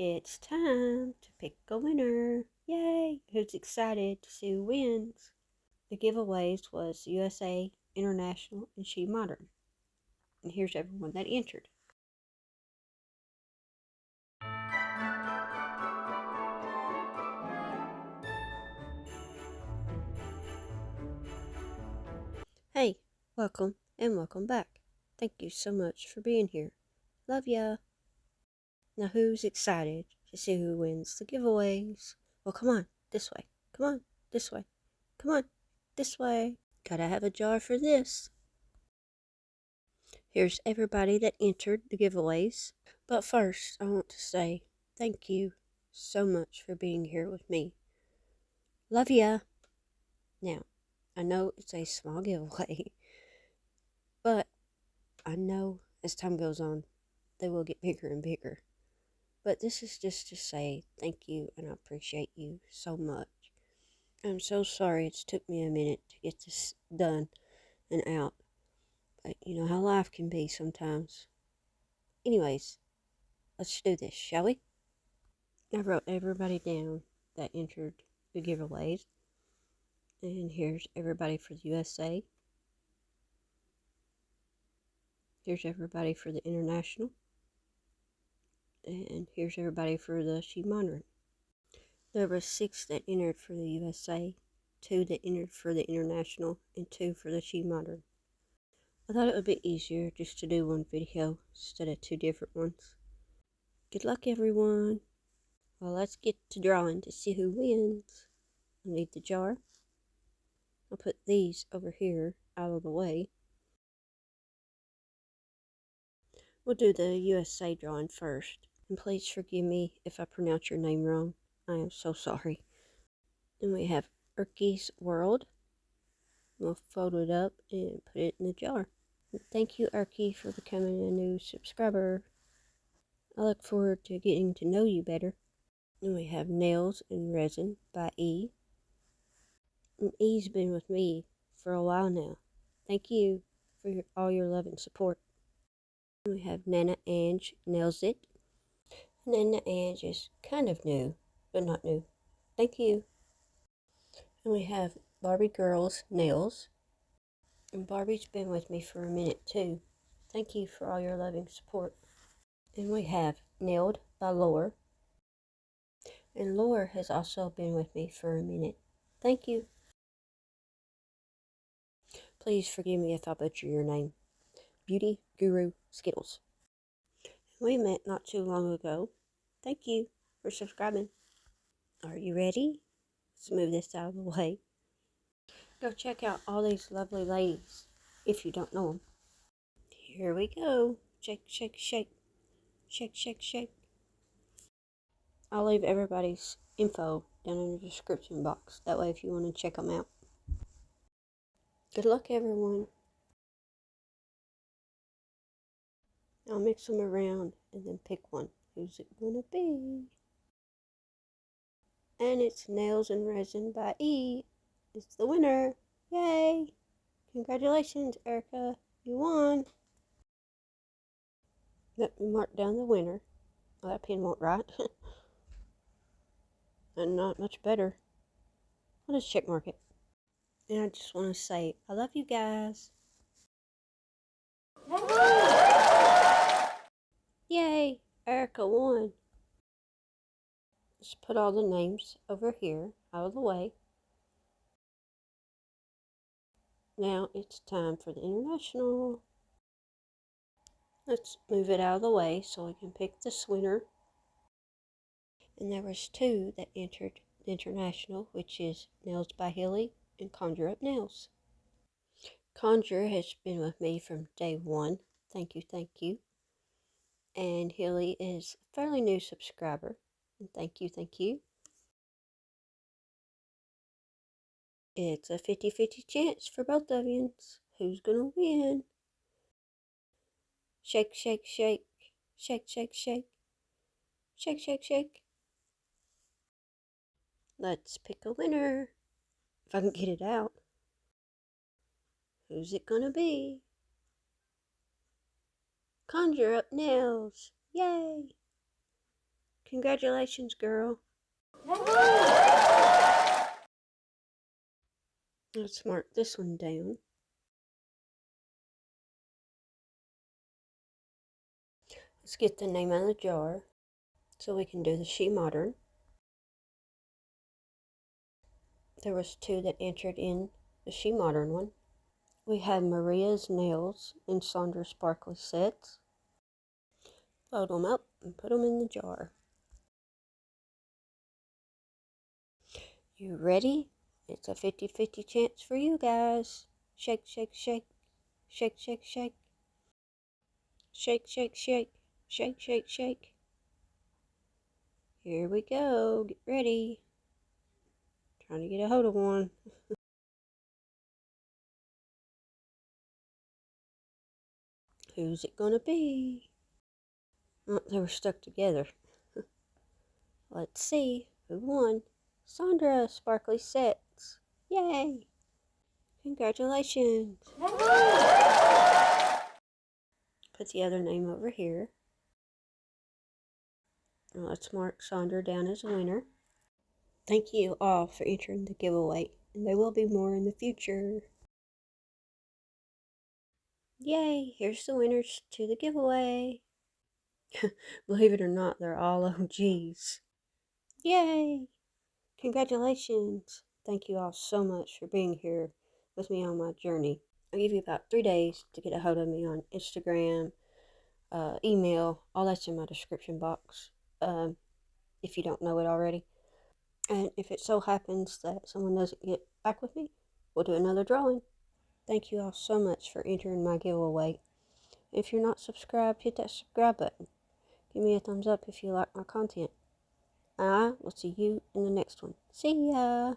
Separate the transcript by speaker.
Speaker 1: It's time to pick a winner. Yay! Who's excited to see who wins? The giveaways was USA, International, and Shemodern. And here's everyone that entered. Hey, welcome and welcome back. Thank you so much for being here. Love ya. Now who's excited to see who wins the giveaways? Well, come on, this way. Come on, this way. Come on, this way. Gotta have a jar for this. Here's everybody that entered the giveaways. But first, I want to say thank you so much for being here with me. Love ya. Now, I know it's a small giveaway, but I know as time goes on, they will get bigger and bigger. But this is just to say thank you and I appreciate you so much. I'm so sorry it's took me a minute to get this done and out. But you know how life can be sometimes. Anyways, let's do this, shall we? I wrote everybody down that entered the giveaways. And here's everybody for the USA. Here's everybody for the International. And here's everybody for the Shemodern. There were 6 that entered for the USA, 2 that entered for the International, and 2 for the Shemodern. I thought it would be easier just to do one video instead of 2 different ones. Good luck, everyone. Well, let's get to drawing to see who wins. I need the jar. I'll put these over here out of the way. We'll do the USA drawing first. And please forgive me if I pronounce your name wrong. I am so sorry. Then we have Erky's World. We'll fold it up and put it in the jar. And thank you, Erky, for becoming a new subscriber. I look forward to getting to know you better. Then we have Nails and Resin by E. And E's been with me for a while now. Thank you for all your love and support. And we have Nana Ange Nails It. Nana Ange is kind of new, but not new. Thank you. And we have Barbie Girls Nails. And Barbie's been with me for a minute too. Thank you for all your loving support. And we have Nailed by Lore. And Lore has also been with me for a minute. Thank you. Please forgive me if I butcher your name. Beauty Guru Skittles. We met not too long ago. Thank you for subscribing. Are you ready? Let's move this out of the way. Go check out all these lovely ladies if you don't know them. Here we go. Shake, shake, shake. Shake, shake, shake. I'll leave everybody's info down in the description box. That way if you want to check them out. Good luck, everyone. I'll mix them around and then pick one. Who's it gonna be? And it's Nails and Resin by E. It's the winner. Yay! Congratulations, Erica. You won. Let me mark down the winner. Oh, that pen won't write. And not much better. I'll just check mark it. And I just want to say, I love you guys. Yay! Erica won. Let's put all the names over here, out of the way. Now it's time for the International. Let's move it out of the way so we can pick this winner. And there was 2 that entered the International, which is Nails by Hilly and Conjure Up Nails. Conjure has been with me from day 1. Thank you, thank you. And Hilly is a fairly new subscriber. And thank you, thank you. It's a 50-50 chance for both of you. Who's gonna win? Shake, shake, shake. Shake, shake, shake. Shake, shake, shake. Let's pick a winner. If I can get it out. Who's it gonna be? Conjure Up Nails. Yay! Congratulations, girl. Let's mark this one down. Let's get the name out of the jar so we can do the Shemodern. There was 2 that entered in the Shemodern one. We have Maria's nails in Saunders sparkly sets. Fold them up and put them in the jar. You ready? It's a 50-50 chance for you guys. Shake, shake, shake. Shake, shake, shake. Shake, shake, shake. Shake, shake, shake. Here we go. Get ready. Trying to get a hold of one. Who's it gonna be? Oh, they were stuck together. Let's see who won. Sandra Sparkly Sets. Yay! Congratulations. Put the other name over here. Now let's mark Sandra down as a winner. Thank you all for entering the giveaway, and there will be more in the future. Yay! Here's the winners to the giveaway. Believe it or not, they're all OGs. Yay! Congratulations. Thank you all so much for being here with me on my journey. I'll give you about 3 days to get a hold of me on Instagram, email, all that's in my description box, if you don't know it already. And if it so happens that someone doesn't get back with me, we'll do another drawing. Thank you all so much for entering my giveaway. If you're not subscribed, hit that subscribe button. Give me a thumbs up if you like my content. I will see you in the next one. See ya!